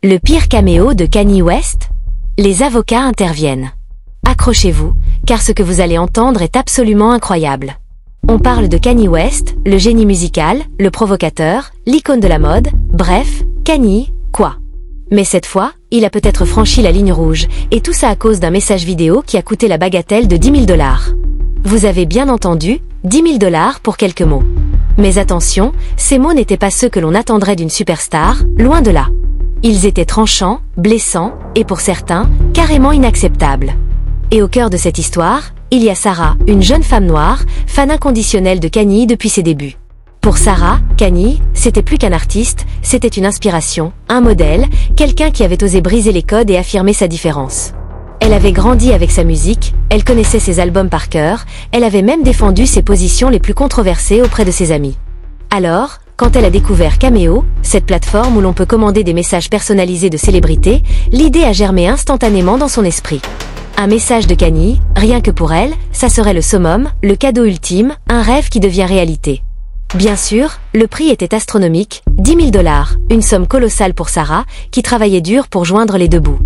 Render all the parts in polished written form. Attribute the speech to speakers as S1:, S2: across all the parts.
S1: Le pire caméo de Kanye West? Les avocats interviennent. Accrochez-vous, car ce que vous allez entendre est absolument incroyable. On parle de Kanye West, le génie musical, le provocateur, l'icône de la mode, bref, Kanye, quoi. Mais cette fois, il a peut-être franchi la ligne rouge, et tout ça à cause d'un message vidéo qui a coûté la bagatelle de 10 000 $. Vous avez bien entendu, 10 000 $ pour quelques mots. Mais attention, ces mots n'étaient pas ceux que l'on attendrait d'une superstar, loin de là. Ils étaient tranchants, blessants, et pour certains, carrément inacceptables. Et au cœur de cette histoire, il y a Sarah, une jeune femme noire, fan inconditionnelle de Kanye depuis ses débuts. Pour Sarah, Kanye, c'était plus qu'un artiste, c'était une inspiration, un modèle, quelqu'un qui avait osé briser les codes et affirmer sa différence. Elle avait grandi avec sa musique, elle connaissait ses albums par cœur, elle avait même défendu ses positions les plus controversées auprès de ses amis. Alors, quand elle a découvert Cameo, cette plateforme où l'on peut commander des messages personnalisés de célébrités, l'idée a germé instantanément dans son esprit. Un message de Kanye, rien que pour elle, ça serait le summum, le cadeau ultime, un rêve qui devient réalité. Bien sûr, le prix était astronomique, 10 000 $, une somme colossale pour Sarah, qui travaillait dur pour joindre les deux bouts.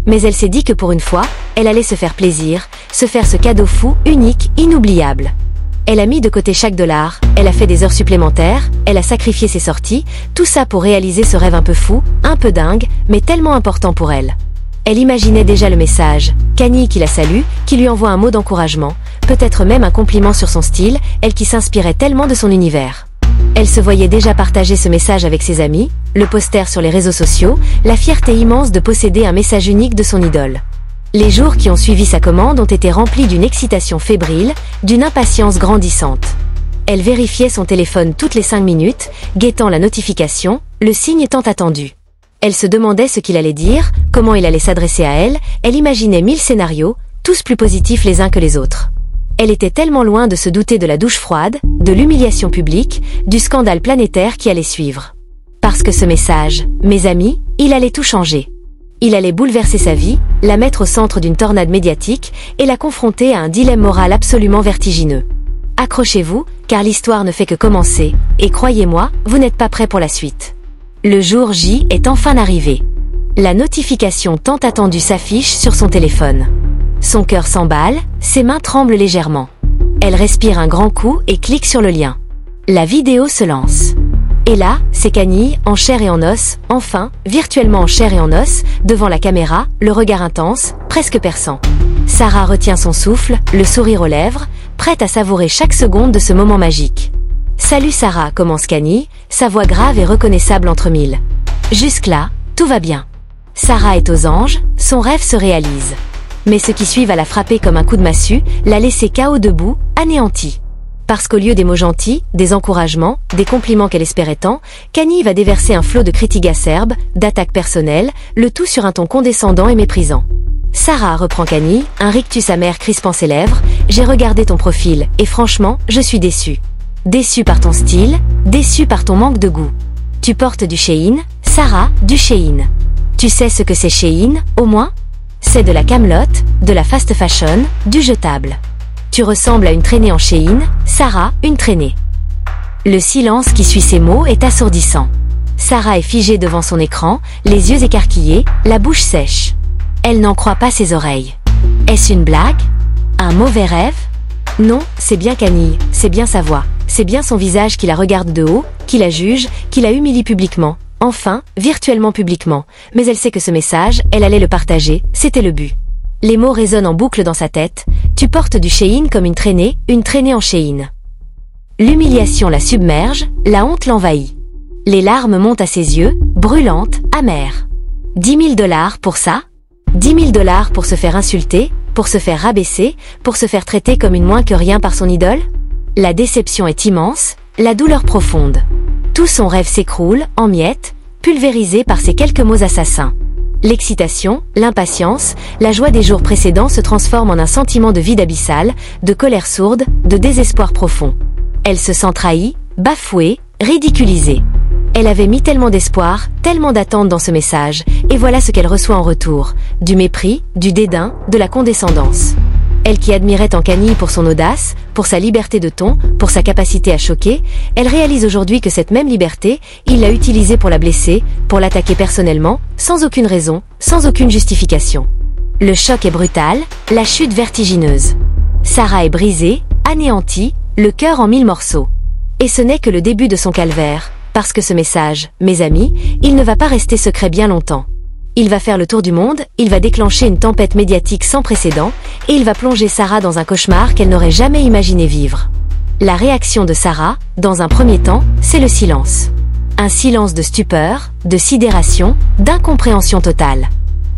S1: Mais elle s'est dit que pour une fois, elle allait se faire plaisir, se faire ce cadeau fou, unique, inoubliable. Elle a mis de côté chaque dollar, elle a fait des heures supplémentaires, elle a sacrifié ses sorties, tout ça pour réaliser ce rêve un peu fou, un peu dingue, mais tellement important pour elle. Elle imaginait déjà le message, Kanye qui la salue, qui lui envoie un mot d'encouragement, peut-être même un compliment sur son style, elle qui s'inspirait tellement de son univers. Elle se voyait déjà partager ce message avec ses amis, le poster sur les réseaux sociaux, la fierté immense de posséder un message unique de son idole. Les jours qui ont suivi sa commande ont été remplis d'une excitation fébrile, d'une impatience grandissante. Elle vérifiait son téléphone toutes les 5 minutes, guettant la notification, le signe tant attendu. Elle se demandait ce qu'il allait dire, comment il allait s'adresser à elle, elle imaginait 1000 scénarios, tous plus positifs les uns que les autres. Elle était tellement loin de se douter de la douche froide, de l'humiliation publique, du scandale planétaire qui allait suivre. Parce que ce message, mes amis, il allait tout changer. Il allait bouleverser sa vie, la mettre au centre d'une tornade médiatique et la confronter à un dilemme moral absolument vertigineux. Accrochez-vous, car l'histoire ne fait que commencer, et croyez-moi, vous n'êtes pas prêts pour la suite. Le jour J est enfin arrivé. La notification tant attendue s'affiche sur son téléphone. Son cœur s'emballe, ses mains tremblent légèrement. Elle respire un grand coup et clique sur le lien. La vidéo se lance. Et là, c'est Kanye, en chair et en os, enfin, virtuellement en chair et en os, devant la caméra, le regard intense, presque perçant. Sarah retient son souffle, le sourire aux lèvres, prête à savourer chaque seconde de ce moment magique. Salut Sarah, commence Kanye, sa voix grave et reconnaissable entre mille. Jusque-là, tout va bien. Sarah est aux anges, son rêve se réalise. Mais ce qui suit va la frapper comme un coup de massue, la laisser KO debout, anéantie. Parce qu'au lieu des mots gentils, des encouragements, des compliments qu'elle espérait tant, Kanye va déverser un flot de critiques acerbes, d'attaques personnelles, le tout sur un ton condescendant et méprisant. Sarah, reprend Kanye, un rictus amer crispant ses lèvres, j'ai regardé ton profil, et franchement, je suis déçue. Déçue par ton style, déçue par ton manque de goût. Tu portes du Shein, Sarah, du Shein. Tu sais ce que c'est Shein, au moins? C'est de la camelote, de la fast fashion, du jetable. Tu ressembles à une traînée en Shein, Sarah, une traînée. Le silence qui suit ces mots est assourdissant. Sarah est figée devant son écran, les yeux écarquillés, la bouche sèche. Elle n'en croit pas ses oreilles. Est-ce une blague? Un mauvais rêve? Non, c'est bien Kanye, c'est bien sa voix, c'est bien son visage qui la regarde de haut, qui la juge, qui la humilie publiquement, enfin, virtuellement publiquement, mais elle sait que ce message, elle allait le partager, c'était le but. Les mots résonnent en boucle dans sa tête, tu portes du Shein comme une traînée en Shein. L'humiliation la submerge, la honte l'envahit. Les larmes montent à ses yeux, brûlantes, amères. 10 000 $ pour ça? 10 000 $ pour se faire insulter, pour se faire rabaisser, pour se faire traiter comme une moins que rien par son idole? La déception est immense, la douleur profonde. Tout son rêve s'écroule, en miettes, pulvérisé par ces quelques mots assassins. L'excitation, l'impatience, la joie des jours précédents se transforment en un sentiment de vide abyssal, de colère sourde, de désespoir profond. Elle se sent trahie, bafouée, ridiculisée. Elle avait mis tellement d'espoir, tellement d'attente dans ce message, et voilà ce qu'elle reçoit en retour. Du mépris, du dédain, de la condescendance. Elle qui admirait en Kanye pour son audace, pour sa liberté de ton, pour sa capacité à choquer, elle réalise aujourd'hui que cette même liberté, il l'a utilisée pour la blesser, pour l'attaquer personnellement, sans aucune raison, sans aucune justification. Le choc est brutal, la chute vertigineuse. Sarah est brisée, anéantie, le cœur en 1000 morceaux. Et ce n'est que le début de son calvaire, parce que ce message, mes amis, il ne va pas rester secret bien longtemps. Il va faire le tour du monde, il va déclencher une tempête médiatique sans précédent, et il va plonger Sarah dans un cauchemar qu'elle n'aurait jamais imaginé vivre. La réaction de Sarah, dans un premier temps, c'est le silence. Un silence de stupeur, de sidération, d'incompréhension totale.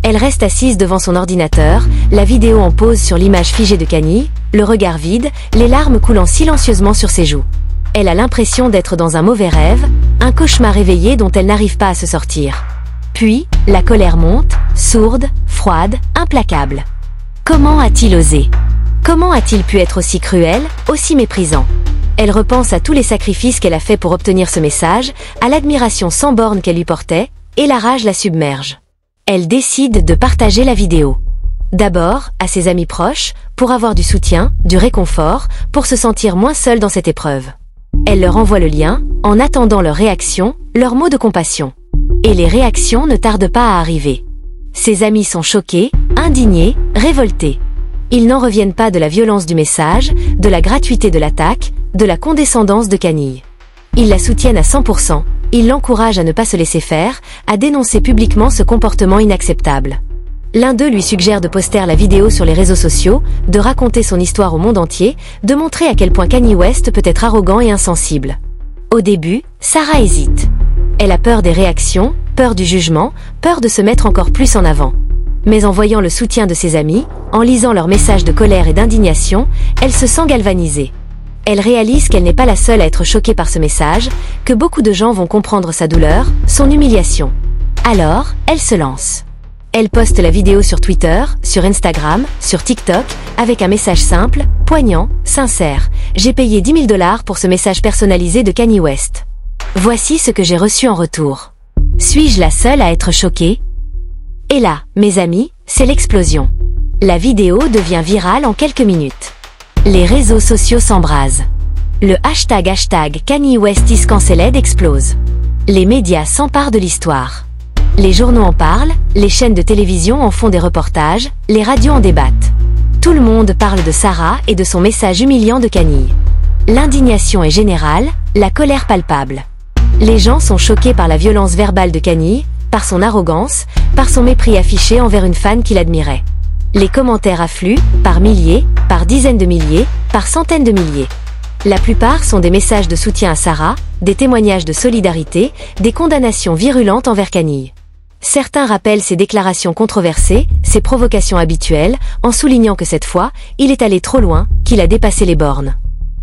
S1: Elle reste assise devant son ordinateur, la vidéo en pause sur l'image figée de Kanye, le regard vide, les larmes coulant silencieusement sur ses joues. Elle a l'impression d'être dans un mauvais rêve, un cauchemar éveillé dont elle n'arrive pas à se sortir. Puis, la colère monte, sourde, froide, implacable. Comment a-t-il osé? Comment a-t-il pu être aussi cruel, aussi méprisant? Elle repense à tous les sacrifices qu'elle a faits pour obtenir ce message, à l'admiration sans borne qu'elle lui portait, et la rage la submerge. Elle décide de partager la vidéo. D'abord, à ses amis proches, pour avoir du soutien, du réconfort, pour se sentir moins seule dans cette épreuve. Elle leur envoie le lien, en attendant leur réaction, leurs mots de compassion. Et les réactions ne tardent pas à arriver. Ses amis sont choqués, indignés, révoltés. Ils n'en reviennent pas de la violence du message, de la gratuité de l'attaque, de la condescendance de Kanye. Ils la soutiennent à 100%, ils l'encouragent à ne pas se laisser faire, à dénoncer publiquement ce comportement inacceptable. L'un d'eux lui suggère de poster la vidéo sur les réseaux sociaux, de raconter son histoire au monde entier, de montrer à quel point Kanye West peut être arrogant et insensible. Au début, Sarah hésite. Elle a peur des réactions, peur du jugement, peur de se mettre encore plus en avant. Mais en voyant le soutien de ses amis, en lisant leurs messages de colère et d'indignation, elle se sent galvanisée. Elle réalise qu'elle n'est pas la seule à être choquée par ce message, que beaucoup de gens vont comprendre sa douleur, son humiliation. Alors, elle se lance. Elle poste la vidéo sur Twitter, sur Instagram, sur TikTok, avec un message simple, poignant, sincère. J'ai payé 10 000 $ pour ce message personnalisé de Kanye West. Voici ce que j'ai reçu en retour. Suis-je la seule à être choquée? Et là, mes amis, c'est l'explosion. La vidéo devient virale en quelques minutes. Les réseaux sociaux s'embrasent. Le hashtag Kanye West is cancelled explose. Les médias s'emparent de l'histoire. Les journaux en parlent, les chaînes de télévision en font des reportages, les radios en débattent. Tout le monde parle de Sarah et de son message humiliant de Kanye. L'indignation est générale, la colère palpable. Les gens sont choqués par la violence verbale de Kanye, par son arrogance, par son mépris affiché envers une fan qu'il admirait. Les commentaires affluent, par milliers, par dizaines de milliers, par centaines de milliers. La plupart sont des messages de soutien à Sarah, des témoignages de solidarité, des condamnations virulentes envers Kanye. Certains rappellent ses déclarations controversées, ses provocations habituelles, en soulignant que cette fois, il est allé trop loin, qu'il a dépassé les bornes.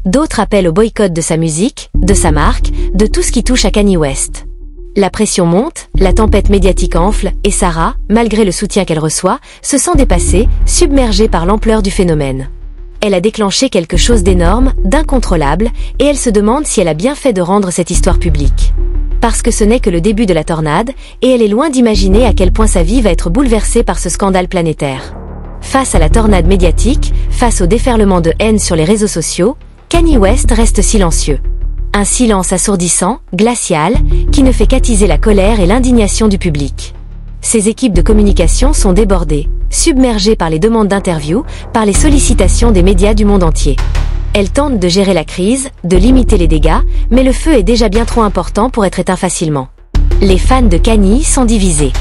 S1: D'autres appellent au boycott de sa musique, de sa marque, de tout ce qui touche à Kanye West. La pression monte, la tempête médiatique enfle, et Sarah, malgré le soutien qu'elle reçoit, se sent dépassée, submergée par l'ampleur du phénomène. Elle a déclenché quelque chose d'énorme, d'incontrôlable, et elle se demande si elle a bien fait de rendre cette histoire publique. Parce que ce n'est que le début de la tornade, et elle est loin d'imaginer à quel point sa vie va être bouleversée par ce scandale planétaire. Face à la tornade médiatique, face au déferlement de haine sur les réseaux sociaux, Kanye West reste silencieux. Un silence assourdissant, glacial, qui ne fait qu'attiser la colère et l'indignation du public. Ses équipes de communication sont débordées, submergées par les demandes d'interviews, par les sollicitations des médias du monde entier. Elles tentent de gérer la crise, de limiter les dégâts, mais le feu est déjà bien trop important pour être éteint facilement. Les fans de Kanye sont divisés.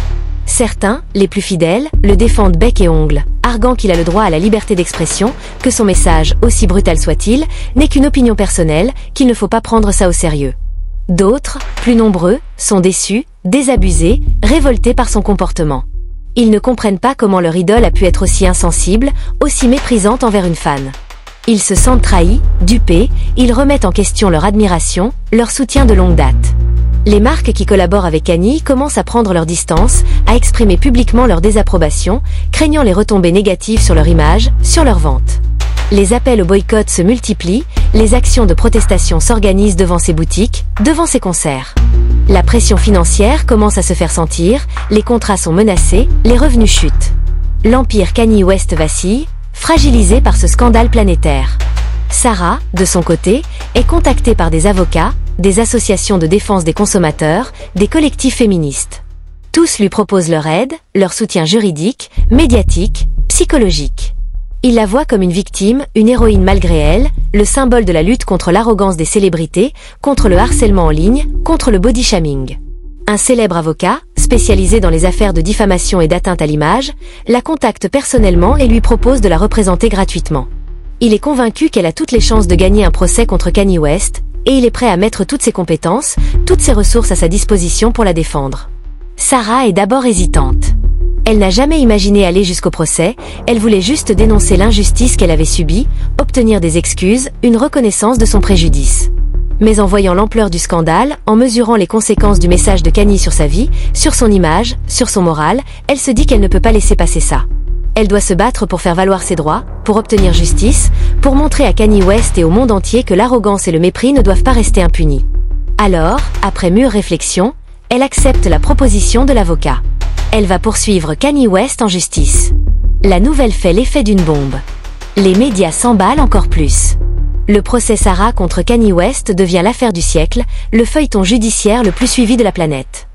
S1: Certains, les plus fidèles, le défendent bec et ongles, arguant qu'il a le droit à la liberté d'expression, que son message, aussi brutal soit-il, n'est qu'une opinion personnelle, qu'il ne faut pas prendre ça au sérieux. D'autres, plus nombreux, sont déçus, désabusés, révoltés par son comportement. Ils ne comprennent pas comment leur idole a pu être aussi insensible, aussi méprisante envers une fan. Ils se sentent trahis, dupés, ils remettent en question leur admiration, leur soutien de longue date. Les marques qui collaborent avec Kanye commencent à prendre leur distance, à exprimer publiquement leur désapprobation, craignant les retombées négatives sur leur image, sur leur vente. Les appels au boycott se multiplient, les actions de protestation s'organisent devant ses boutiques, devant ses concerts. La pression financière commence à se faire sentir, les contrats sont menacés, les revenus chutent. L'empire Kanye West vacille, fragilisée par ce scandale planétaire. Sarah, de son côté, est contactée par des avocats, des associations de défense des consommateurs, des collectifs féministes. Tous lui proposent leur aide, leur soutien juridique, médiatique, psychologique. Ils la voient comme une victime, une héroïne malgré elle, le symbole de la lutte contre l'arrogance des célébrités, contre le harcèlement en ligne, contre le body shaming. Un célèbre avocat, spécialisé dans les affaires de diffamation et d'atteinte à l'image, la contacte personnellement et lui propose de la représenter gratuitement. Il est convaincu qu'elle a toutes les chances de gagner un procès contre Kanye West, et il est prêt à mettre toutes ses compétences, toutes ses ressources à sa disposition pour la défendre. Sarah est d'abord hésitante. Elle n'a jamais imaginé aller jusqu'au procès, elle voulait juste dénoncer l'injustice qu'elle avait subie, obtenir des excuses, une reconnaissance de son préjudice. Mais en voyant l'ampleur du scandale, en mesurant les conséquences du message de Kanye sur sa vie, sur son image, sur son moral, elle se dit qu'elle ne peut pas laisser passer ça. Elle doit se battre pour faire valoir ses droits, pour obtenir justice, pour montrer à Kanye West et au monde entier que l'arrogance et le mépris ne doivent pas rester impunis. Alors, après mûre réflexion, elle accepte la proposition de l'avocat. Elle va poursuivre Kanye West en justice. La nouvelle fait l'effet d'une bombe. Les médias s'emballent encore plus. Le procès Sarah contre Kanye West devient l'affaire du siècle, le feuilleton judiciaire le plus suivi de la planète.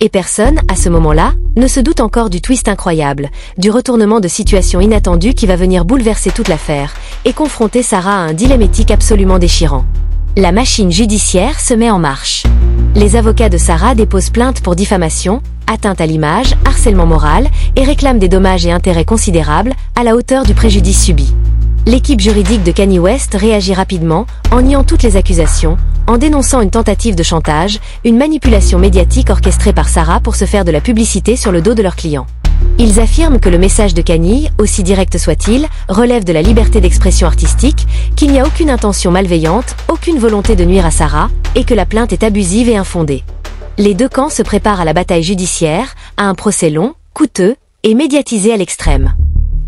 S1: Et personne, à ce moment-là, ne se doute encore du twist incroyable, du retournement de situation inattendu qui va venir bouleverser toute l'affaire, et confronter Sarah à un dilemme éthique absolument déchirant. La machine judiciaire se met en marche. Les avocats de Sarah déposent plainte pour diffamation, atteinte à l'image, harcèlement moral, et réclament des dommages et intérêts considérables, à la hauteur du préjudice subi. L'équipe juridique de Kanye West réagit rapidement, en niant toutes les accusations, en dénonçant une tentative de chantage, une manipulation médiatique orchestrée par Sarah pour se faire de la publicité sur le dos de leurs clients. Ils affirment que le message de Kanye, aussi direct soit-il, relève de la liberté d'expression artistique, qu'il n'y a aucune intention malveillante, aucune volonté de nuire à Sarah, et que la plainte est abusive et infondée. Les deux camps se préparent à la bataille judiciaire, à un procès long, coûteux, et médiatisé à l'extrême.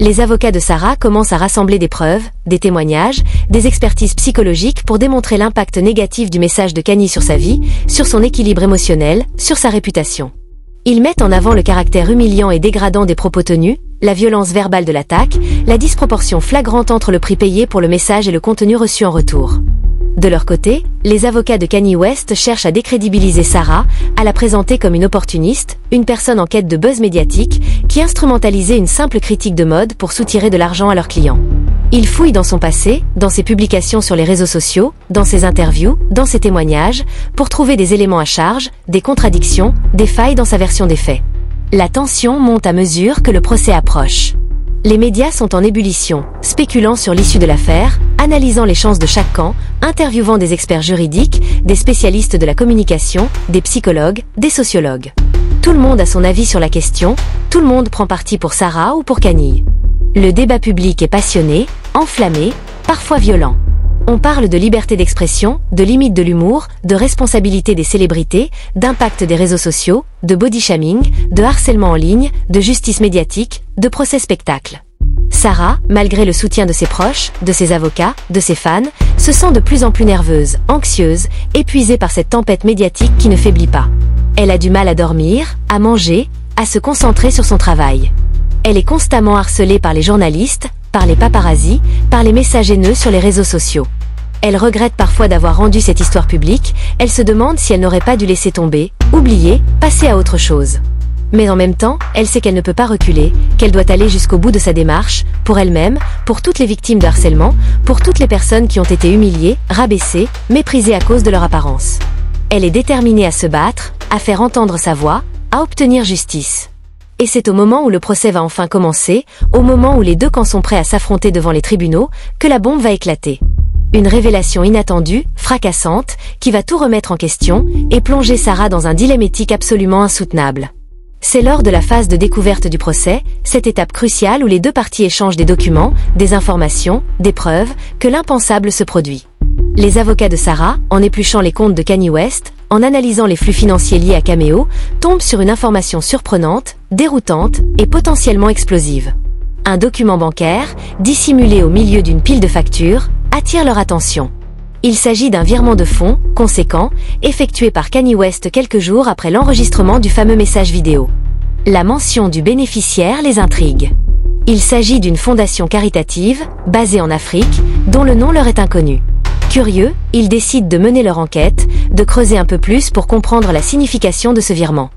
S1: Les avocats de Sarah commencent à rassembler des preuves, des témoignages, des expertises psychologiques pour démontrer l'impact négatif du message de Kanye sur sa vie, sur son équilibre émotionnel, sur sa réputation. Ils mettent en avant le caractère humiliant et dégradant des propos tenus, la violence verbale de l'attaque, la disproportion flagrante entre le prix payé pour le message et le contenu reçu en retour. De leur côté, les avocats de Kanye West cherchent à décrédibiliser Sarah, à la présenter comme une opportuniste, une personne en quête de buzz médiatique, qui instrumentalisait une simple critique de mode pour soutirer de l'argent à leurs clients. Ils fouillent dans son passé, dans ses publications sur les réseaux sociaux, dans ses interviews, dans ses témoignages, pour trouver des éléments à charge, des contradictions, des failles dans sa version des faits. La tension monte à mesure que le procès approche. Les médias sont en ébullition, spéculant sur l'issue de l'affaire, analysant les chances de chaque camp, interviewant des experts juridiques, des spécialistes de la communication, des psychologues, des sociologues. Tout le monde a son avis sur la question, tout le monde prend parti pour Sarah ou pour Kanye. Le débat public est passionné, enflammé, parfois violent. On parle de liberté d'expression, de limite de l'humour, de responsabilité des célébrités, d'impact des réseaux sociaux, de body shaming, de harcèlement en ligne, de justice médiatique, de procès spectacle. Sarah, malgré le soutien de ses proches, de ses avocats, de ses fans, se sent de plus en plus nerveuse, anxieuse, épuisée par cette tempête médiatique qui ne faiblit pas. Elle a du mal à dormir, à manger, à se concentrer sur son travail. Elle est constamment harcelée par les journalistes, par les paparazzis, par les messages haineux sur les réseaux sociaux. Elle regrette parfois d'avoir rendu cette histoire publique, elle se demande si elle n'aurait pas dû laisser tomber, oublier, passer à autre chose. Mais en même temps, elle sait qu'elle ne peut pas reculer, qu'elle doit aller jusqu'au bout de sa démarche, pour elle-même, pour toutes les victimes de harcèlement, pour toutes les personnes qui ont été humiliées, rabaissées, méprisées à cause de leur apparence. Elle est déterminée à se battre, à faire entendre sa voix, à obtenir justice. Et c'est au moment où le procès va enfin commencer, au moment où les deux camps sont prêts à s'affronter devant les tribunaux, que la bombe va éclater. Une révélation inattendue, fracassante, qui va tout remettre en question, et plonger Sarah dans un dilemme éthique absolument insoutenable. C'est lors de la phase de découverte du procès, cette étape cruciale où les deux parties échangent des documents, des informations, des preuves, que l'impensable se produit. Les avocats de Sarah, en épluchant les comptes de Kanye West, en analysant les flux financiers liés à Cameo, tombent sur une information surprenante, déroutante et potentiellement explosive. Un document bancaire, dissimulé au milieu d'une pile de factures, attire leur attention. Il s'agit d'un virement de fonds, conséquent, effectué par Kanye West quelques jours après l'enregistrement du fameux message vidéo. La mention du bénéficiaire les intrigue. Il s'agit d'une fondation caritative, basée en Afrique, dont le nom leur est inconnu. Curieux, ils décident de mener leur enquête, de creuser un peu plus pour comprendre la signification de ce virement.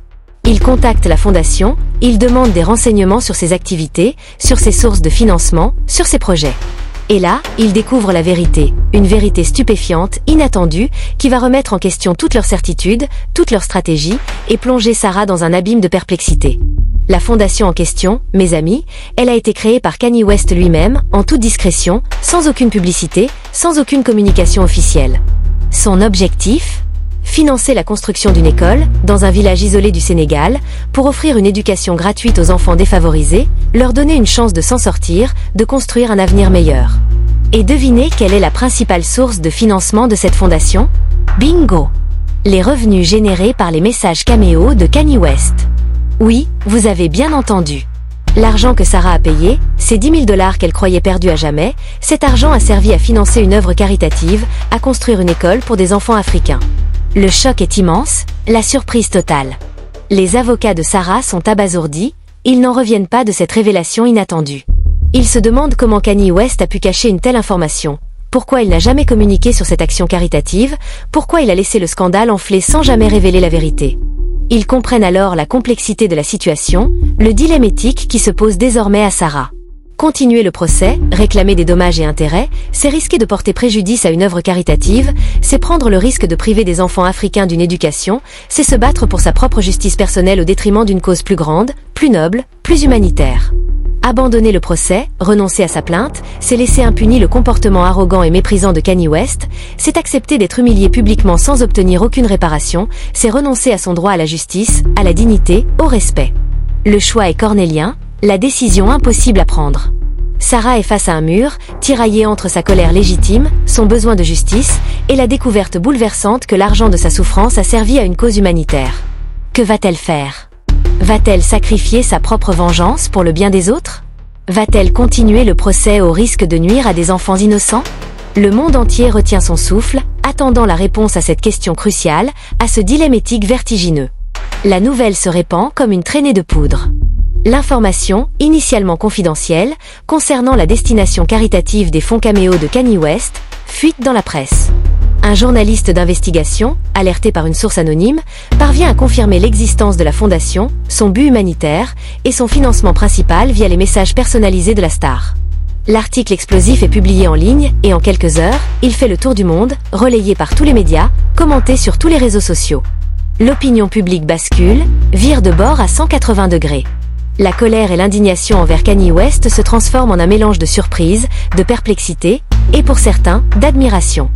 S1: Ils contactent la fondation, ils demandent des renseignements sur ses activités, sur ses sources de financement, sur ses projets. Et là, ils découvrent la vérité, une vérité stupéfiante, inattendue, qui va remettre en question toutes leurs certitudes, toutes leurs stratégies, et plonger Sarah dans un abîme de perplexité. La fondation en question, mes amis, elle a été créée par Kanye West lui-même, en toute discrétion, sans aucune publicité, sans aucune communication officielle. Son objectif ? Financer la construction d'une école, dans un village isolé du Sénégal, pour offrir une éducation gratuite aux enfants défavorisés, leur donner une chance de s'en sortir, de construire un avenir meilleur. Et devinez quelle est la principale source de financement de cette fondation ? Bingo ! Les revenus générés par les messages caméos de Kanye West. Oui, vous avez bien entendu. L'argent que Sarah a payé, ces 10 000 $ qu'elle croyait perdus à jamais, cet argent a servi à financer une œuvre caritative, à construire une école pour des enfants africains. Le choc est immense, la surprise totale. Les avocats de Sarah sont abasourdis, ils n'en reviennent pas de cette révélation inattendue. Ils se demandent comment Kanye West a pu cacher une telle information, pourquoi il n'a jamais communiqué sur cette action caritative, pourquoi il a laissé le scandale enfler sans jamais révéler la vérité. Ils comprennent alors la complexité de la situation, le dilemme éthique qui se pose désormais à Sarah. Continuer le procès, réclamer des dommages et intérêts, c'est risquer de porter préjudice à une œuvre caritative, c'est prendre le risque de priver des enfants africains d'une éducation, c'est se battre pour sa propre justice personnelle au détriment d'une cause plus grande, plus noble, plus humanitaire. Abandonner le procès, renoncer à sa plainte, c'est laisser impuni le comportement arrogant et méprisant de Kanye West, c'est accepter d'être humilié publiquement sans obtenir aucune réparation, c'est renoncer à son droit à la justice, à la dignité, au respect. Le choix est cornélien, la décision impossible à prendre. Sarah est face à un mur, tiraillée entre sa colère légitime, son besoin de justice, et la découverte bouleversante que l'argent de sa souffrance a servi à une cause humanitaire. Que va-t-elle faire ? Va-t-elle sacrifier sa propre vengeance pour le bien des autres ? Va-t-elle continuer le procès au risque de nuire à des enfants innocents ? Le monde entier retient son souffle, attendant la réponse à cette question cruciale, à ce dilemme éthique vertigineux. La nouvelle se répand comme une traînée de poudre. L'information, initialement confidentielle, concernant la destination caritative des fonds caméos de Kanye West, fuite dans la presse. Un journaliste d'investigation, alerté par une source anonyme, parvient à confirmer l'existence de la fondation, son but humanitaire, et son financement principal via les messages personnalisés de la star. L'article explosif est publié en ligne, et en quelques heures, il fait le tour du monde, relayé par tous les médias, commenté sur tous les réseaux sociaux. L'opinion publique bascule, vire de bord à 180 degrés. La colère et l'indignation envers Kanye West se transforment en un mélange de surprise, de perplexité, et pour certains, d'admiration.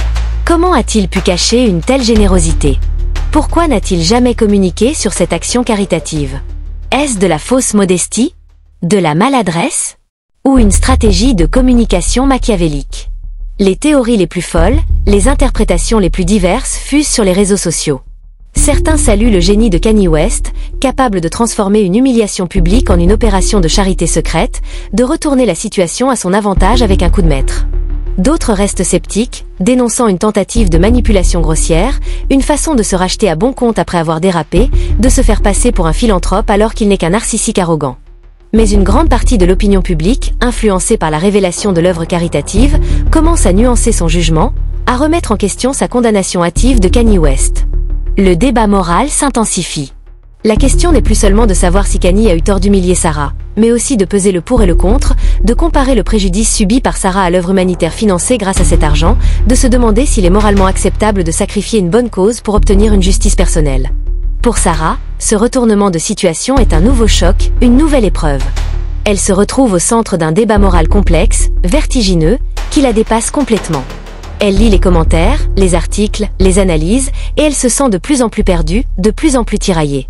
S1: Comment a-t-il pu cacher une telle générosité ? Pourquoi n'a-t-il jamais communiqué sur cette action caritative ? Est-ce de la fausse modestie ? De la maladresse ? Ou une stratégie de communication machiavélique ? Les théories les plus folles, les interprétations les plus diverses fusent sur les réseaux sociaux. Certains saluent le génie de Kanye West, capable de transformer une humiliation publique en une opération de charité secrète, de retourner la situation à son avantage avec un coup de maître. D'autres restent sceptiques, dénonçant une tentative de manipulation grossière, une façon de se racheter à bon compte après avoir dérapé, de se faire passer pour un philanthrope alors qu'il n'est qu'un narcissique arrogant. Mais une grande partie de l'opinion publique, influencée par la révélation de l'œuvre caritative, commence à nuancer son jugement, à remettre en question sa condamnation hâtive de Kanye West. Le débat moral s'intensifie. La question n'est plus seulement de savoir si Kanye a eu tort d'humilier Sarah, mais aussi de peser le pour et le contre, de comparer le préjudice subi par Sarah à l'œuvre humanitaire financée grâce à cet argent, de se demander s'il est moralement acceptable de sacrifier une bonne cause pour obtenir une justice personnelle. Pour Sarah, ce retournement de situation est un nouveau choc, une nouvelle épreuve. Elle se retrouve au centre d'un débat moral complexe, vertigineux, qui la dépasse complètement. Elle lit les commentaires, les articles, les analyses, et elle se sent de plus en plus perdue, de plus en plus tiraillée.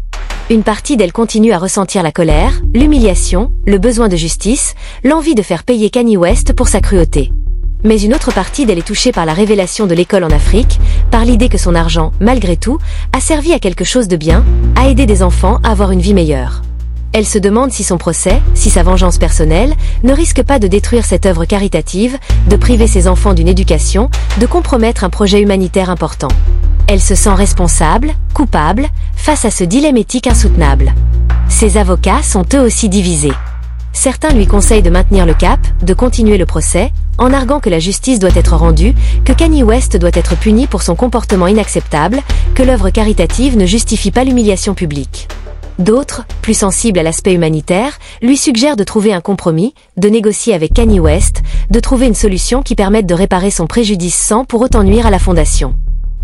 S1: Une partie d'elle continue à ressentir la colère, l'humiliation, le besoin de justice, l'envie de faire payer Kanye West pour sa cruauté. Mais une autre partie d'elle est touchée par la révélation de l'école en Afrique, par l'idée que son argent, malgré tout, a servi à quelque chose de bien, à aider des enfants à avoir une vie meilleure. Elle se demande si son procès, si sa vengeance personnelle, ne risque pas de détruire cette œuvre caritative, de priver ses enfants d'une éducation, de compromettre un projet humanitaire important. Elle se sent responsable, coupable, face à ce dilemme éthique insoutenable. Ses avocats sont eux aussi divisés. Certains lui conseillent de maintenir le cap, de continuer le procès, en arguant que la justice doit être rendue, que Kanye West doit être puni pour son comportement inacceptable, que l'œuvre caritative ne justifie pas l'humiliation publique. D'autres, plus sensibles à l'aspect humanitaire, lui suggèrent de trouver un compromis, de négocier avec Kanye West, de trouver une solution qui permette de réparer son préjudice sans pour autant nuire à la fondation.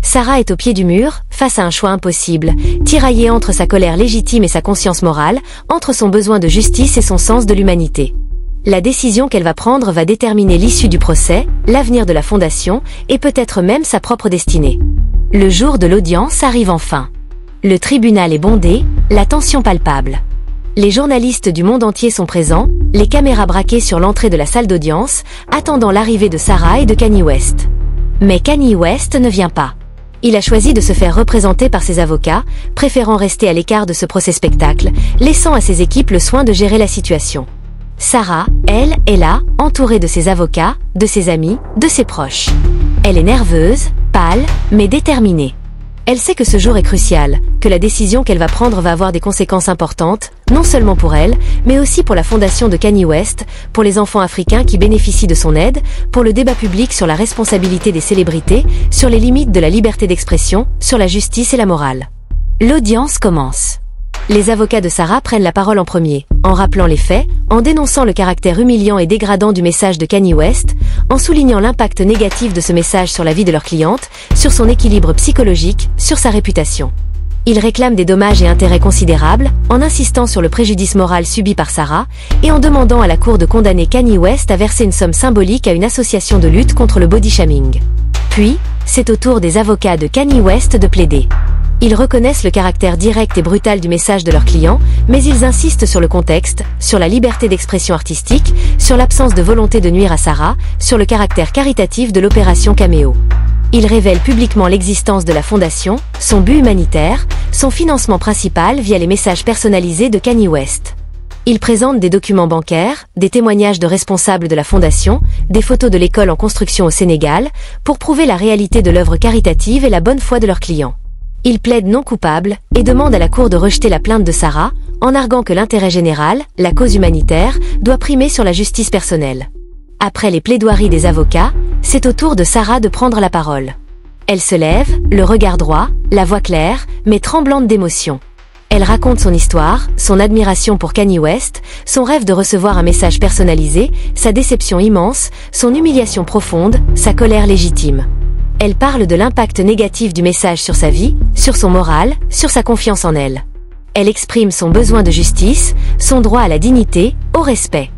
S1: Sarah est au pied du mur, face à un choix impossible, tiraillée entre sa colère légitime et sa conscience morale, entre son besoin de justice et son sens de l'humanité. La décision qu'elle va prendre va déterminer l'issue du procès, l'avenir de la fondation, et peut-être même sa propre destinée. Le jour de l'audience arrive enfin. Le tribunal est bondé, la tension palpable. Les journalistes du monde entier sont présents, les caméras braquées sur l'entrée de la salle d'audience, attendant l'arrivée de Sarah et de Kanye West. Mais Kanye West ne vient pas. Il a choisi de se faire représenter par ses avocats, préférant rester à l'écart de ce procès-spectacle, laissant à ses équipes le soin de gérer la situation. Sarah, elle, est là, entourée de ses avocats, de ses amis, de ses proches. Elle est nerveuse, pâle, mais déterminée. Elle sait que ce jour est crucial, que la décision qu'elle va prendre va avoir des conséquences importantes, non seulement pour elle, mais aussi pour la fondation de Kanye West, pour les enfants africains qui bénéficient de son aide, pour le débat public sur la responsabilité des célébrités, sur les limites de la liberté d'expression, sur la justice et la morale. L'audience commence. Les avocats de Sarah prennent la parole en premier, en rappelant les faits, en dénonçant le caractère humiliant et dégradant du message de Kanye West, en soulignant l'impact négatif de ce message sur la vie de leur cliente, sur son équilibre psychologique, sur sa réputation. Ils réclament des dommages et intérêts considérables, en insistant sur le préjudice moral subi par Sarah, et en demandant à la cour de condamner Kanye West à verser une somme symbolique à une association de lutte contre le body shaming. Puis, c'est au tour des avocats de Kanye West de plaider. Ils reconnaissent le caractère direct et brutal du message de leurs clients, mais ils insistent sur le contexte, sur la liberté d'expression artistique, sur l'absence de volonté de nuire à Sarah, sur le caractère caritatif de l'opération Cameo. Ils révèlent publiquement l'existence de la fondation, son but humanitaire, son financement principal via les messages personnalisés de Kanye West. Ils présentent des documents bancaires, des témoignages de responsables de la fondation, des photos de l'école en construction au Sénégal, pour prouver la réalité de l'œuvre caritative et la bonne foi de leurs clients. Ils plaident non coupables et demandent à la cour de rejeter la plainte de Sarah, en arguant que l'intérêt général, la cause humanitaire, doit primer sur la justice personnelle. Après les plaidoiries des avocats, c'est au tour de Sarah de prendre la parole. Elle se lève, le regard droit, la voix claire, mais tremblante d'émotion. Elle raconte son histoire, son admiration pour Kanye West, son rêve de recevoir un message personnalisé, sa déception immense, son humiliation profonde, sa colère légitime. Elle parle de l'impact négatif du message sur sa vie, sur son moral, sur sa confiance en elle. Elle exprime son besoin de justice, son droit à la dignité, au respect.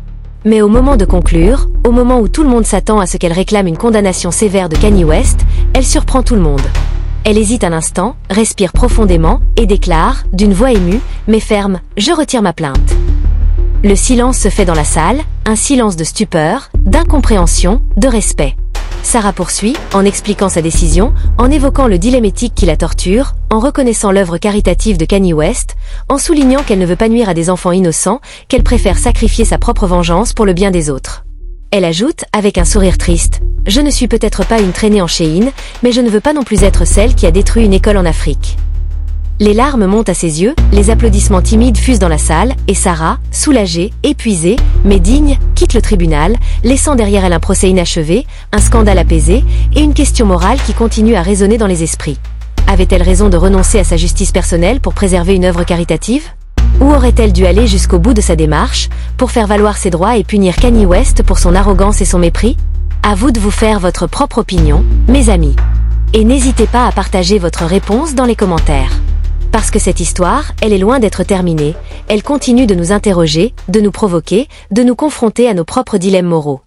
S1: Mais au moment de conclure, au moment où tout le monde s'attend à ce qu'elle réclame une condamnation sévère de Kanye West, elle surprend tout le monde. Elle hésite un instant, respire profondément, et déclare, d'une voix émue, mais ferme, « Je retire ma plainte ». Le silence se fait dans la salle, un silence de stupeur, d'incompréhension, de respect. Sarah poursuit, en expliquant sa décision, en évoquant le dilemme éthique qui la torture, en reconnaissant l'œuvre caritative de Kanye West, en soulignant qu'elle ne veut pas nuire à des enfants innocents, qu'elle préfère sacrifier sa propre vengeance pour le bien des autres. Elle ajoute, avec un sourire triste, « Je ne suis peut-être pas une traînée en Shein, mais je ne veux pas non plus être celle qui a détruit une école en Afrique. » Les larmes montent à ses yeux, les applaudissements timides fusent dans la salle, et Sarah, soulagée, épuisée, mais digne, quitte le tribunal, laissant derrière elle un procès inachevé, un scandale apaisé, et une question morale qui continue à résonner dans les esprits. Avait-elle raison de renoncer à sa justice personnelle pour préserver une œuvre caritative ? Ou aurait-elle dû aller jusqu'au bout de sa démarche, pour faire valoir ses droits et punir Kanye West pour son arrogance et son mépris ? À vous de vous faire votre propre opinion, mes amis. Et n'hésitez pas à partager votre réponse dans les commentaires. Parce que cette histoire, elle est loin d'être terminée, elle continue de nous interroger, de nous provoquer, de nous confronter à nos propres dilemmes moraux.